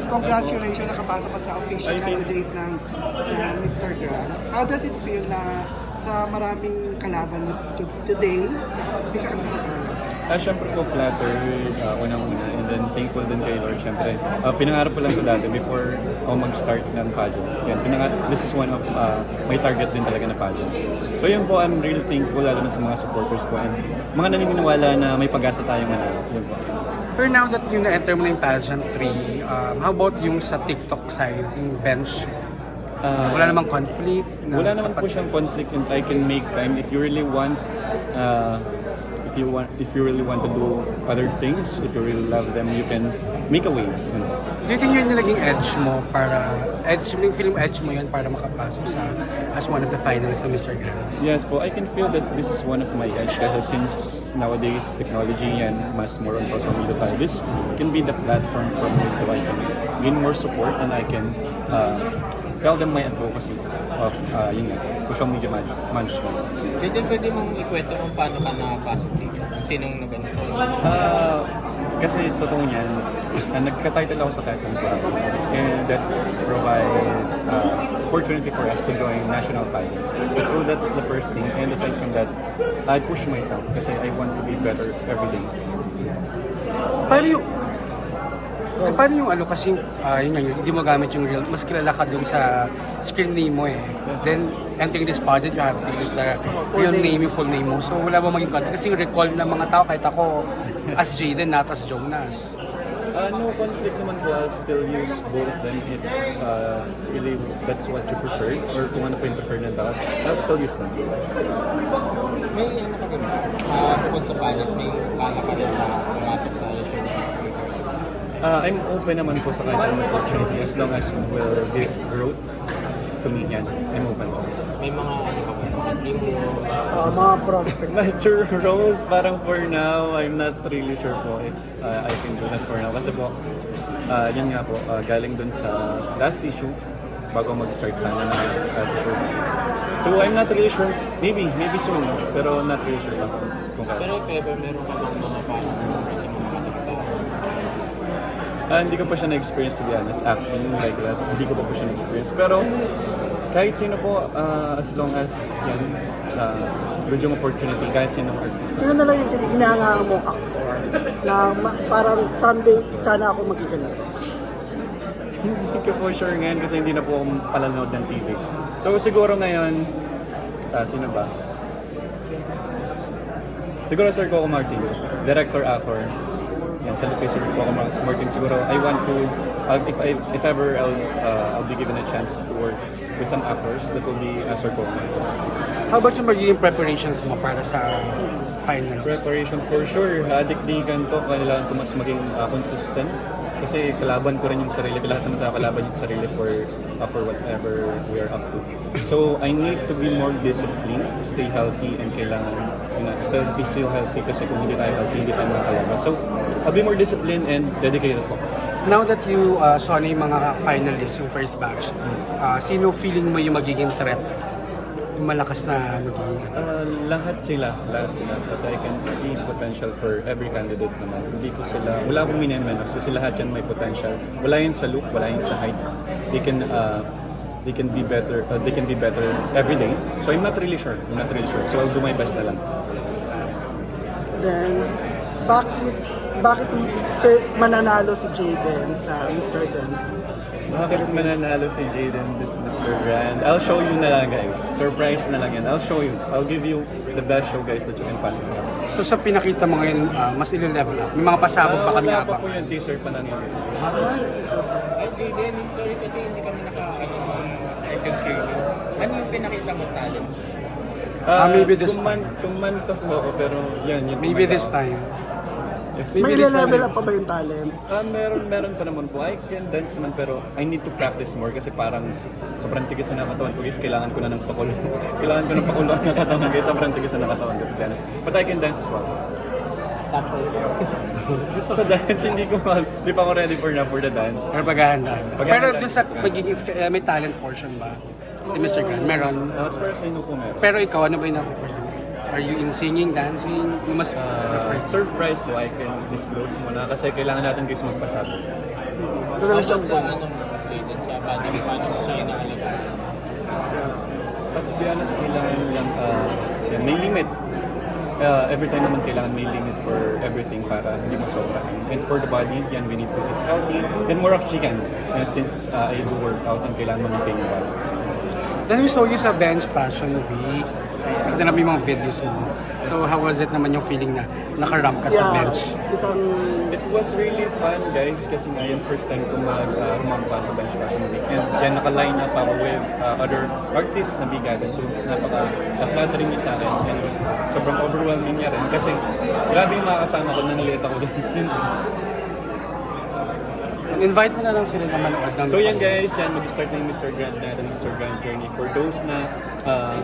congratulations, nakapasok ka sa official candidate ng Mr. Grand. How does it feel na sa maraming kalaban mo today, isa ka sa natalo? Siyempre po flattered, unang-una, and then thankful din kay Lord. Siyempre, pinangarap ko lang ito dati before ako mag-start ng pageant. Yan, this is one of my target din talaga na pageant. So yun po, I'm really thankful lalo na sa mga supporters po and mga naniniwala na may pag-asa tayong manalo. Yun po. Pero now that yung na-enter mo na yung pageant 3, how about yung sa TikTok side, yung bench? Wala namang conflict? Wala naman po siyang conflict and I can make time if you really want if you really want to do other things, if you really love them, you can make a way. Do you think yun yung naging edge mo film edge mo yun para makapasok sa as one of the finalists ng Mr. Grand? Yes po, I can feel that this is one of my edge kasi since nowadays technology and mas more on social media tayo, this can be the platform for me so I can gain more support and I can tell them my advocacy of social media management. Pwede mong ikwento kung paano ka nakapasok dito? Sinong nag-ano sa'yo? Kasi totoo niyan, nagka-title ako sa Quezon Province and that provide opportunity for us to join national finals. So that was the first thing and aside from that, I push myself kasi I want to be better every day. Paano yung ano kasi yun nga, hindi mo gamit yung real, mas kilala ka dun sa screen name mo eh. Then entering this pageant, you have to use the real name, yung full name mo. So wala ba maging conflict? Kasi yung recall ng mga tao, kahit ako as Jaden, not as Jonas. No conflict naman po. I'll still use both of them if really that's what you prefer or kung ano po yung prefer ng tao. I'll still use them. May ano ka rin ba? Tungkol sa pageant, may plano ka rin na pumasok sa YouTube? I'm open naman po sa kahit anong opportunity as long as it will give growth to me yan. I'm open. May mga ano ka ba? Mga dream roles? Mga prospect. Mature roles, parang for now, I'm not really sure po if I can do that for now. Kasi po, yun nga po, galing dun sa last issue, bago mag-start sana na last issue. So I'm not really sure, maybe soon, pero not really sure lang kung kaya. Pero if ever meron ka bang mga paano sa mga katikita? Hindi ko pa siya na-experience to be honest, acting like that, hindi ko pa siya na-experience. Pero kahit sino po, as long as yan, good yung opportunity, kahit sino artist. Sino na lang yung hinahanga mo actor na parang someday sana ako magiging ganito? Hindi ko po sure ngayon kasi hindi na po akong palanood ng TV. So siguro ngayon, sino ba? Siguro Sir Coco Martin, director, actor. Yan, sa Lucas Sir Coco Martin siguro. I want to, if ever I'll be given a chance to work with some actors, that will be Sir Coco Martin. How about yung magiging preparations mo para sa finals? Preparation for sure. Adikdikan to, kailangan ko mas maging consistent. Kasi kalaban ko rin yung sarili, lahat naman tayo kalaban yung sarili for whatever we are up to. So I need to be more disciplined, stay healthy, and kailangan be still healthy kasi kung hindi tayo healthy, hindi tayo makakalaban. So I'll be more disciplined and dedicated po. Now that you saw na yung mga finalists, yung first batch, sino feeling mo yung magiging threat? Yung malakas na magiging Lahat sila. Kasi I can see potential for every candidate naman. Hindi ko sila, wala akong minimize kasi lahat yan may potential. Wala yun sa look, wala yun sa height. They can be better every day. So I'm not really sure. So I'll do my best na lang. Then, bakit mananalo si Jaden sa Mr. Grand? Bakit mananalo si Jaden this Mr. Grand? I'll show you na lang guys. Surprise na lang yan. I'll show you. I'll give you the best show guys that you can possibly have. So sa pinakita mo ngayon, mas ilo-level up. May mga pasabog pa kami Wala apa. pa po yung teaser pa lang yun. Ay, Jaden, sorry kasi hindi kami second screening. Ano yung pinakita mo talent? Maybe this time. Kumantok mo ako pero yan. Maybe this time. May level up pa ba yung talent? Meron pa naman po. I can dance naman pero I need to practice more kasi parang sobrang tigas na katawan ko guys. Kailangan ko na ng pakulo. Kailangan ko ng pakulo ng katawan guys. Sobrang tigas na katawan ko to dance. But I can dance as well. Sample. Sa dance, hindi pa ako ready for the dance. Pero paghahanda. Pero dun sa pagiging, may talent portion ba? Si Mr. Grand, meron. As far as I know po meron. Pero ikaw, ano ba yung na-first mo? Are you in singing, dancing? You must prefer. Surprise po, I can disclose muna kasi kailangan natin guys magpasabog. relasyon Sa mo? anong updated sa body, paano mo siya inaalagaan? But to be honest, kailangan lang, yan, may limit. Every time naman kailangan may limit for everything para hindi masobra. And for the body, yan, we need to eat healthy. Then more of chicken. Since I do work out, ang kailangan mag-maintain yung body. Then we saw you sa Bench Fashion Week. Nakita namin yung mga videos mo. So how was it naman yung feeling na nakaramp ka sa bench? Isang It was really fun, guys, kasi nga yung first time ko rumampa sa Bench Fashion Week. And yan, naka-line up ako with other artists na bigagan. So, napaka-flattering niya sa akin. And sobrang overwhelming niya rin. Kasi grabe yung makakasama ko na nalita ko, guys. Invite mo na lang sila na manood ng So yan guys, yan mag-start na yung Mr. Grand natin, Mr. Grand Journey. For those na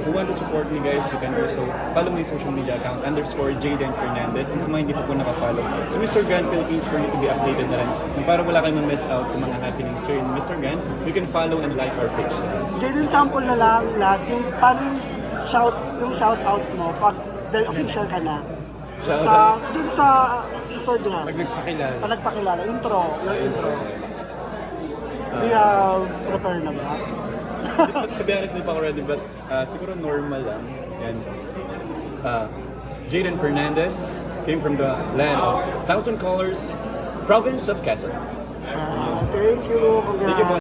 who want to support me guys, you can also follow my social media account _Jayden Fernandez. And sa mga hindi pa po nakafollow, sa Mr. Grand Philippines for you to be updated na rin. And para wala kayong ma-miss out sa mga happenings here in Mr. Grand, you can follow and like our page. Jaden, sample na lang last, yung paano yung shout out mo pag dahil official ka na. Shoutout. Dun sa Instagram. Pag nagpakilala. Pag nagpakilala, yung intro. Di prepare na ba? To be honest, hindi pa ako ready, but siguro normal lang. Yan. Jayden Fernandez came from the land of Thousand Colors, province of Quezon. Thank you. Congrats. Thank you po.